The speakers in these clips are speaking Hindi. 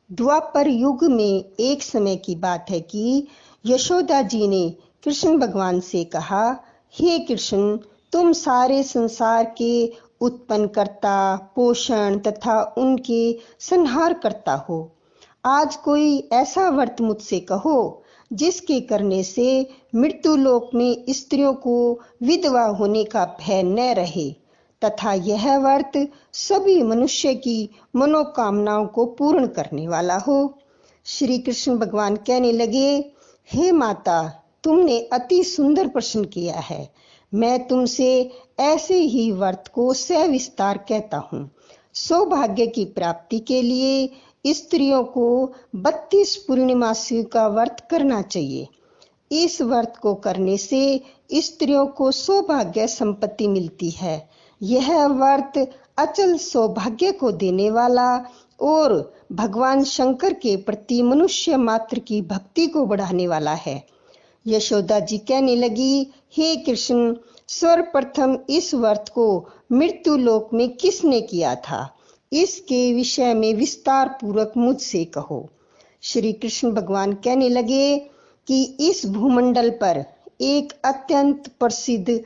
द्वापर युग में एक समय की बात है कि यशोदा जी ने कृष्ण भगवान से कहा, हे कृष्ण, तुम सारे संसार के उत्पन्न करता, पोषण तथा उनके संहार करता हो। आज कोई ऐसा व्रत मुझसे कहो जिसके करने से मृत्यु लोक में स्त्रियों को विधवा होने का भय न रहे तथा यह व्रत सभी मनुष्य की मनोकामनाओं को पूर्ण करने वाला हो। श्री कृष्ण भगवान कहने लगे, हे माता, तुमने अति सुंदर प्रश्न किया है। मैं तुमसे ऐसे ही व्रत को सविस्तार कहता हूँ। सौभाग्य की प्राप्ति के लिए स्त्रियों को 32 पूर्णिमासी का व्रत करना चाहिए। इस व्रत को करने से स्त्रियों को सौभाग्य संपत्ति मिलती है। यह व्रत अचल सौभाग्य को देने वाला और भगवान शंकर के प्रति मनुष्य मात्र की भक्ति को बढ़ाने वाला है। यशोदा जी कहने लगी, हे कृष्ण, सर्वप्रथम इस व्रत को मृत्यु लोक में किसने किया था, इसके विषय में विस्तार पूर्वक मुझसे कहो। श्री कृष्ण भगवान कहने लगे कि इस भूमंडल पर एक अत्यंत प्रसिद्ध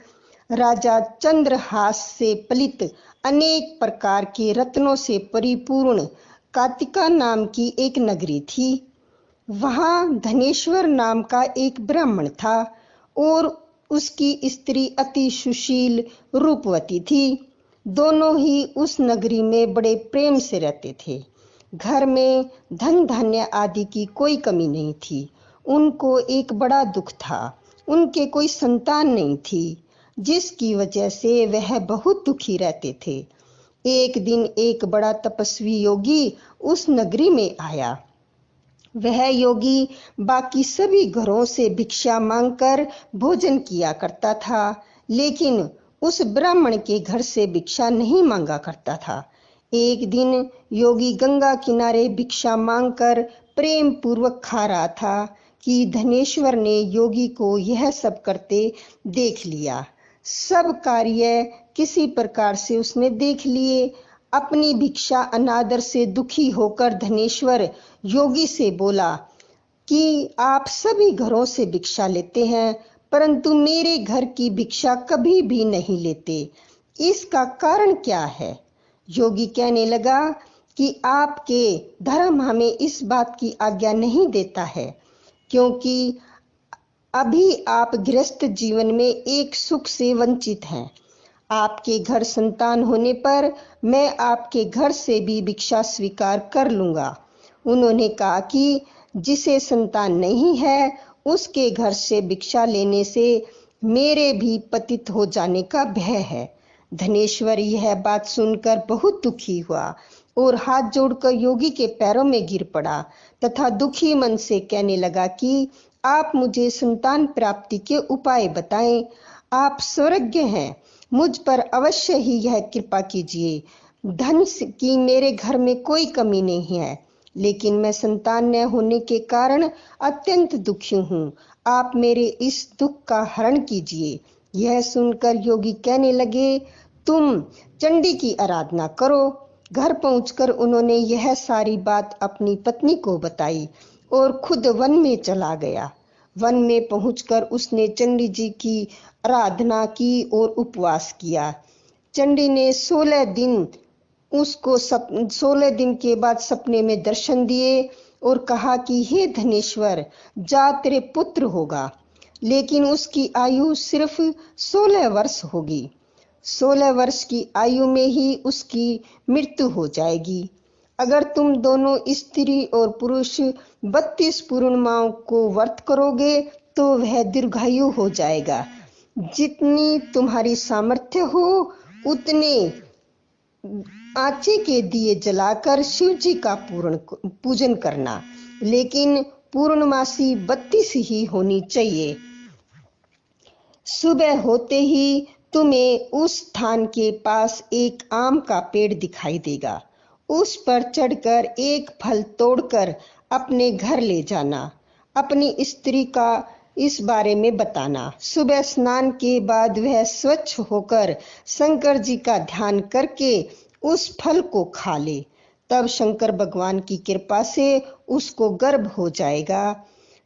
राजा चंद्रहास से पलित अनेक प्रकार के रत्नों से परिपूर्ण कातिका नाम की एक नगरी थी। वहां धनेश्वर नाम का एक ब्राह्मण था और उसकी स्त्री अति सुशील रूपवती थी। दोनों ही उस नगरी में बड़े प्रेम से रहते थे। घर में धन धान्य आदि की कोई कमी नहीं थी। उनको एक बड़ा दुख था, उनके कोई संतान नहीं थी, जिसकी वजह से वह बहुत दुखी रहते थे। एक दिन एक बड़ा तपस्वी योगी उस नगरी में आया। वह योगी बाकी सभी घरों से भिक्षा मांगकर भोजन किया करता था, लेकिन उस ब्राह्मण के घर से भिक्षा नहीं मांगा करता था। एक दिन योगी गंगा किनारे भिक्षा मांगकर प्रेम पूर्वक खा रहा था कि धनेश्वर ने योगी को यह सब करते देख लिया। सब कार्य किसी प्रकार से उसने देख लिए। अपनी भिक्षा अनादर से दुखी होकर धनेश्वर योगी से बोला कि आप सभी घरों से भिक्षा लेते हैं, परंतु मेरे घर की भिक्षा कभी भी नहीं लेते। इसका कारण क्या है? योगी कहने लगा कि आपके धर्म हमें इस बात की आज्ञा नहीं देता है, क्योंकि अभी आप गृहस्थ जीवन में एक सुख से वंचित हैं। आपके घर संतान होने पर मैं आपके घर से भी भिक्षा स्वीकार कर लूंगा। उन्होंने कहा कि जिसे संतान नहीं है उसके घर से भिक्षा लेने से मेरे भी पतित हो जाने का भय है। धनेश्वर यह बात सुनकर बहुत दुखी हुआ और हाथ जोड़कर योगी के पैरों में गिर पड़ा तथा दुखी मन से कहने लगा कि आप मुझे संतान प्राप्ति के उपाय बताएं। आप सर्वज्ञ हैं, मुझ पर अवश्य ही यह कृपा कीजिए। धन की मेरे घर में कोई कमी नहीं है, लेकिन मैं संतान न होने के कारण अत्यंत दुखी हूँ। आप मेरे इस दुख का हरण कीजिए। यह सुनकर योगी कहने लगे, तुम चंडी की आराधना करो। घर पहुंचकर उन्होंने यह सारी बात अपनी पत्नी को बताई और खुद वन में चला गया। वन में पहुंचकर उसने चंडी जी की आराधना की और उपवास किया। चंडी ने 16 दिन के बाद सपने में दर्शन दिए और कहा कि हे धनेश्वर, जा तेरे पुत्र होगा, लेकिन उसकी आयु सिर्फ 16 वर्ष होगी। 16 वर्ष की आयु में ही उसकी मृत्यु हो जाएगी। अगर तुम दोनों स्त्री और पुरुष 32 पूर्णिमाओं को व्रत करोगे तो वह दीर्घायु हो जाएगा। जितनी तुम्हारी सामर्थ्य हो उतने आँचे के दिए जलाकर शिव जी का पूजन करना, लेकिन पूर्णमासी 32 ही होनी चाहिए। सुबह होते ही तुम्हें उस स्थान के पास एक आम का पेड़ दिखाई देगा। उस पर चढ़कर एक फल तोड़कर अपने घर ले जाना। अपनी स्त्री का इस बारे में बताना। सुबह स्नान के बाद वह स्वच्छ होकर शंकर जी का ध्यान करके उस फल को खा ले तब शंकर भगवान की कृपा से उसको गर्भ हो जाएगा।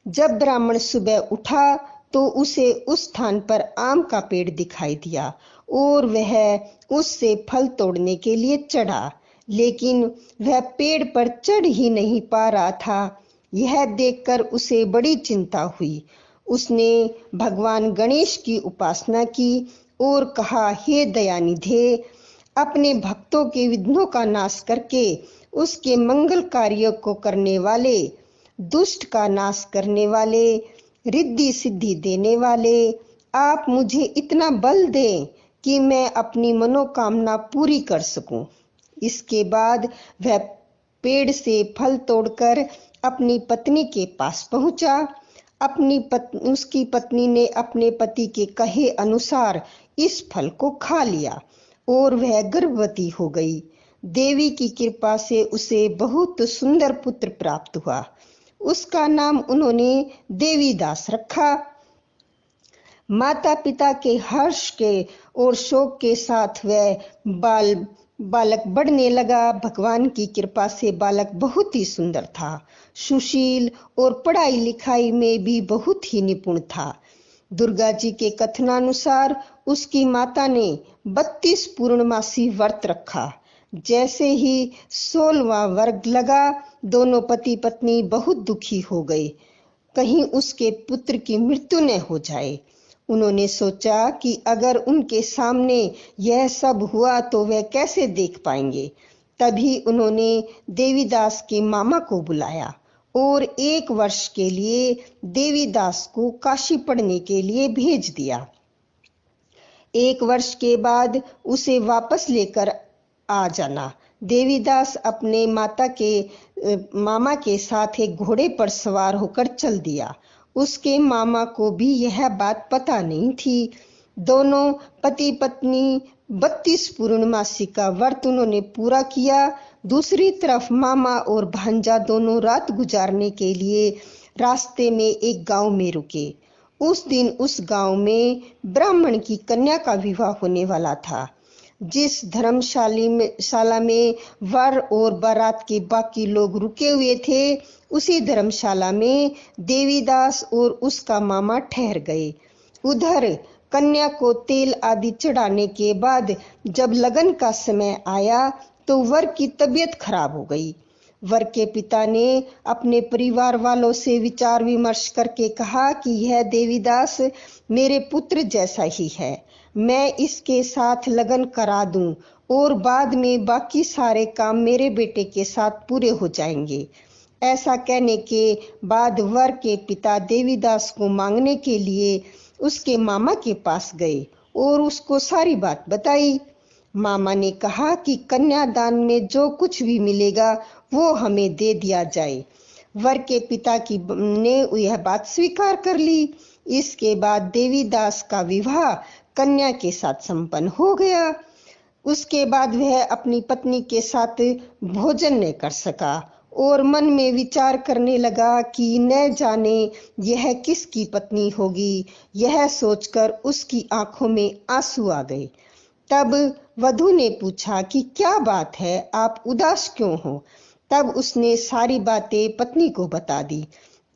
जब ब्राह्मण सुबह उठा तो उसे उस स्थान पर आम का पेड़ दिखाई दिया और वह उससे फल तोड़ने के लिए चढ़ा, लेकिन वह पेड़ पर चढ़ ही नहीं पा रहा था। यह देखकर उसे बड़ी चिंता हुई। उसने भगवान गणेश की उपासना की और कहा, हे दयानिधे, अपने भक्तों के विघ्नों का नाश करके उसके मंगल कार्य को करने वाले, दुष्ट का नाश करने वाले, रिद्धि सिद्धि देने वाले, आप मुझे इतना बल दें कि मैं अपनी मनोकामना पूरी कर सकूं। इसके बाद वह पेड़ से फल तोड़कर अपनी पत्नी के पास पहुंचा। उसकी पत्नी ने अपने पति के कहे अनुसार इस फल को खा लिया और वह गर्भवती हो गई। देवी की कृपा से उसे बहुत सुंदर पुत्र प्राप्त हुआ। उसका नाम उन्होंने देवीदास रखा। माता पिता के हर्ष के और शोक के साथ वह बालक बढ़ने लगा। भगवान की कृपा से बालक बहुत ही सुंदर था, सुशील और पढ़ाई लिखाई में भी बहुत ही निपुण था। दुर्गा जी के कथनानुसार उसकी माता ने 32 पूर्णमासी व्रत रखा। जैसे ही 16वां वर्ग लगा, दोनों पति पत्नी बहुत दुखी हो गए, कहीं उसके पुत्र की मृत्यु न हो जाए। उन्होंने सोचा कि अगर उनके सामने यह सब हुआ तो वह कैसे देख पाएंगे। तभी उन्होंने देवीदास के मामा को बुलाया और 1 वर्ष के लिए देवीदास को काशी पढ़ने के लिए भेज दिया। 1 वर्ष के बाद उसे वापस लेकर आ जाना। देवीदास अपने मामा के साथ एक घोड़े पर सवार होकर चल दिया। उसके मामा को भी यह बात पता नहीं थी। दोनों पति पत्नी 32 पूर्णमासी का व्रत उन्होंने पूरा किया। दूसरी तरफ मामा और भांजा दोनों रात गुजारने के लिए रास्ते में एक गांव में रुके। उस दिन उस गांव में ब्राह्मण की कन्या का विवाह होने वाला था। जिस धर्मशाला में वर और बारात के बाकी लोग रुके हुए थे, उसी धर्मशाला में देवीदास और उसका मामा ठहर गए। उधर कन्या को तेल आदि चढ़ाने के बाद जब लगन का समय आया तो वर की तबीयत खराब हो गई। वर के पिता ने अपने परिवार वालों से विचार विमर्श करके कहा कि यह देवीदास मेरे पुत्र जैसा ही है, मैं इसके साथ लगन करा दूं और बाद में बाकी सारे काम मेरे बेटे के साथ पूरे हो जाएंगे। ऐसा कहने के बाद वर के पिता देवीदास को मांगने के लिए उसके मामा के पास गए और उसको सारी बात बताई। मामा ने कहा कि कन्यादान में जो कुछ भी मिलेगा वो हमें दे दिया जाए। वर के पिता ने यह बात स्वीकार कर ली। इसके बाद देवीदास का विवाह कन्या के साथ संपन्न हो गया। उसके बाद वह अपनी पत्नी के साथ भोजन न कर सका और मन में विचार करने लगा कि न जाने यह किसकी पत्नी होगी। यह सोचकर उसकी आंखों में आंसू आ गए। तब वधू ने पूछा कि क्या बात है, आप उदास क्यों हो? तब उसने सारी बातें पत्नी को बता दी।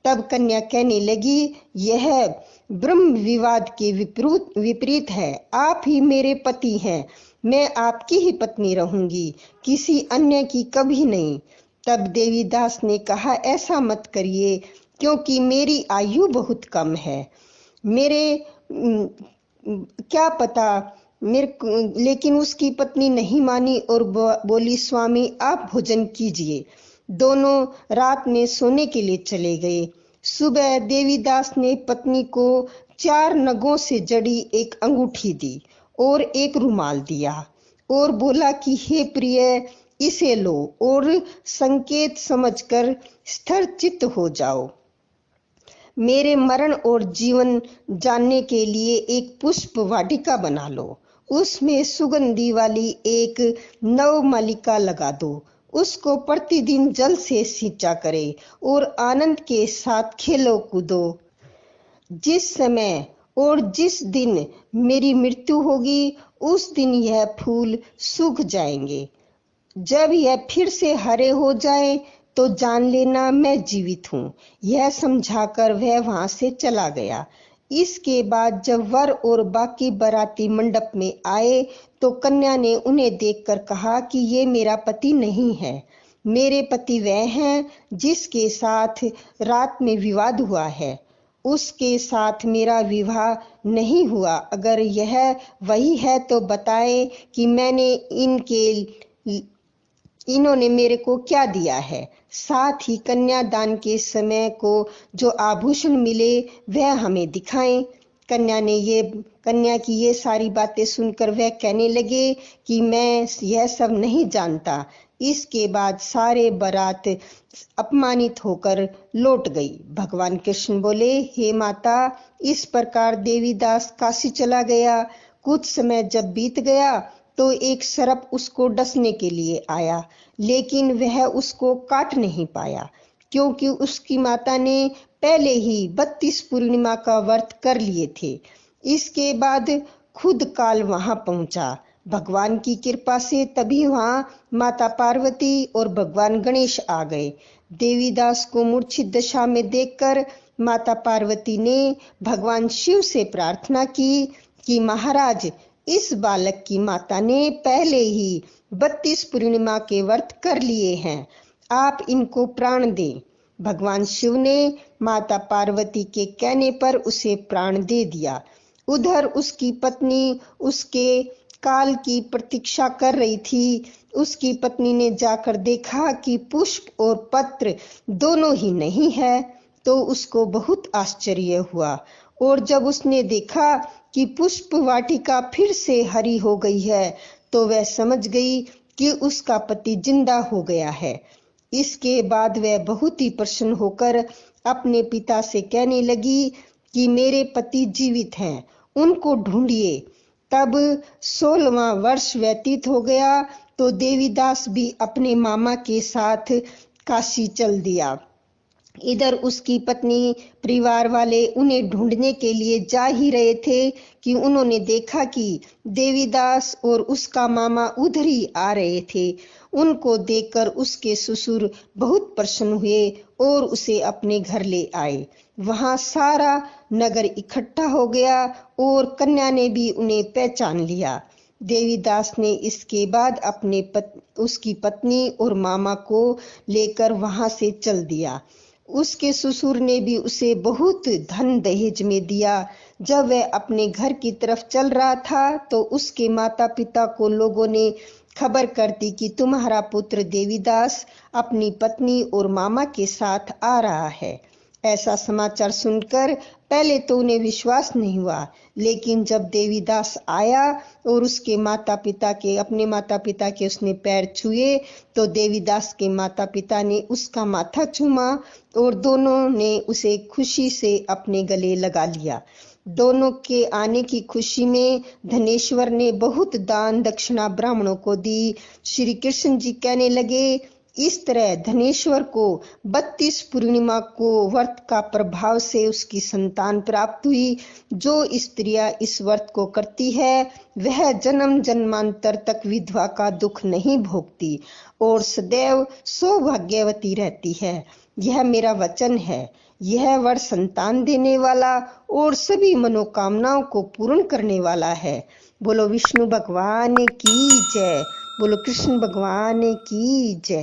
तब कन्या कहने लगी, यह ब्रह्म विवाद के विपरीत है। आप ही मेरे पति हैं, मैं आपकी ही पत्नी रहूंगी, किसी अन्य की कभी नहीं। तब देवीदास ने कहा, ऐसा मत करिए, क्योंकि मेरी आयु बहुत कम है। क्या पता लेकिन उसकी पत्नी नहीं मानी और बोली, स्वामी आप भोजन कीजिए। दोनों रात में सोने के लिए चले गए। सुबह देवीदास ने पत्नी को 4 नगों से जड़ी एक अंगूठी दी और एक रुमाल दिया और बोला कि हे प्रिय, इसे लो और संकेत समझकर स्थिर चित्त हो जाओ। मेरे मरण और जीवन जानने के लिए एक पुष्प वाटिका बना लो। उसमें सुगंधी वाली एक नवमालिका लगा दो। उसको प्रतिदिन जल से सींचा करे और आनंद के साथ खेलो कूदो। जिस समय और जिस दिन मेरी मृत्यु होगी, उस दिन यह फूल सूख जाएंगे। जब यह फिर से हरे हो जाए तो जान लेना मैं जीवित हूँ। यह समझाकर वह वहां से चला गया। इसके बाद जब वर और बाकी बाराती मंडप में आए तो कन्या ने उन्हें देखकर कहा कि ये मेरा पति नहीं है। मेरे पति वह हैं जिसके साथ रात में विवाद हुआ है। उसके साथ मेरा विवाह नहीं हुआ। अगर यह वही है तो बताए कि इन्होंने मेरे को क्या दिया है। साथ ही कन्यादान के समय को जो आभूषण मिले वह हमें दिखाएं। कन्या की ये सारी बातें सुनकर वह कहने लगे कि मैं यह सब नहीं जानता। इसके बाद सारे बारात अपमानित होकर लौट गई। भगवान कृष्ण बोले, हे माता, इस प्रकार देवीदास काशी चला गया। कुछ समय जब बीत गया तो एक सर्प उसको डसने के लिए आया, लेकिन वह उसको काट नहीं पाया क्योंकि उसकी माता ने पहले ही 32 पूर्णिमा का व्रत कर लिए थे। इसके बाद खुद काल वहां पहुंचा। भगवान की कृपा से तभी वहां माता पार्वती और भगवान गणेश आ गए। देवीदास को मूर्छित दशा में देखकर माता पार्वती ने भगवान शिव से प्रार्थना की कि महाराज, इस बालक की माता ने पहले ही 32 पूर्णिमा के व्रत कर लिए हैं, आप इनको प्राण दें। भगवान शिव ने माता पार्वती के कहने पर उसे प्राण दे दिया। उधर उसकी पत्नी उसके काल की प्रतीक्षा कर रही थी। उसकी पत्नी ने जाकर देखा कि पुष्प और पत्र दोनों ही नहीं है, तो उसको बहुत आश्चर्य हुआ। और जब उसने देखा कि पुष्प वाटिका फिर से हरी हो गई है तो वह समझ गई कि उसका पति जिंदा हो गया है। इसके बाद वह बहुत ही प्रसन्न होकर अपने पिता से कहने लगी कि मेरे पति जीवित हैं, उनको ढूंढिए। तब 16वां वर्ष व्यतीत हो गया तो देवीदास भी अपने मामा के साथ काशी चल दिया। इधर उसकी पत्नी परिवार वाले उन्हें ढूंढने के लिए जा ही रहे थे कि उन्होंने देखा कि देवीदास और उसका मामा उधर ही आ रहे थे। उनको देखकर उसके ससुर बहुत प्रसन्न हुए और उसे अपने घर ले आए। वहां सारा नगर इकट्ठा हो गया और कन्या ने भी उन्हें पहचान लिया। देवीदास ने इसके बाद उसकी पत्नी और मामा को लेकर वहां से चल दिया। उसके ससुर ने भी उसे बहुत धन दहेज में दिया। जब वह अपने घर की तरफ चल रहा था तो उसके माता पिता को लोगों ने खबर कर दी कि तुम्हारा पुत्र देवीदास अपनी पत्नी और मामा के साथ आ रहा है। ऐसा समाचार सुनकर पहले तो उन्हें विश्वास नहीं हुआ, लेकिन जब देवीदास आया और अपने माता पिता के उसने पैर छुए तो देवीदास के माता पिता ने उसका माथा चूमा और दोनों ने उसे खुशी से अपने गले लगा लिया। दोनों के आने की खुशी में धनेश्वर ने बहुत दान दक्षिणा ब्राह्मणों को दी। श्री कृष्ण जी कहने लगे, इस तरह धनेश्वर को 32 पूर्णिमा को व्रत का प्रभाव से उसकी संतान प्राप्त हुई। जो स्त्रियां इस व्रत को करती है वह जन्म जन्मांतर तक विधवा का दुख नहीं भोगती और सदैव सौभाग्यवती रहती है। यह मेरा वचन है। यह वर संतान देने वाला और सभी मनोकामनाओं को पूर्ण करने वाला है। बोलो विष्णु भगवान की जय। बोलो कृष्ण भगवान की जय।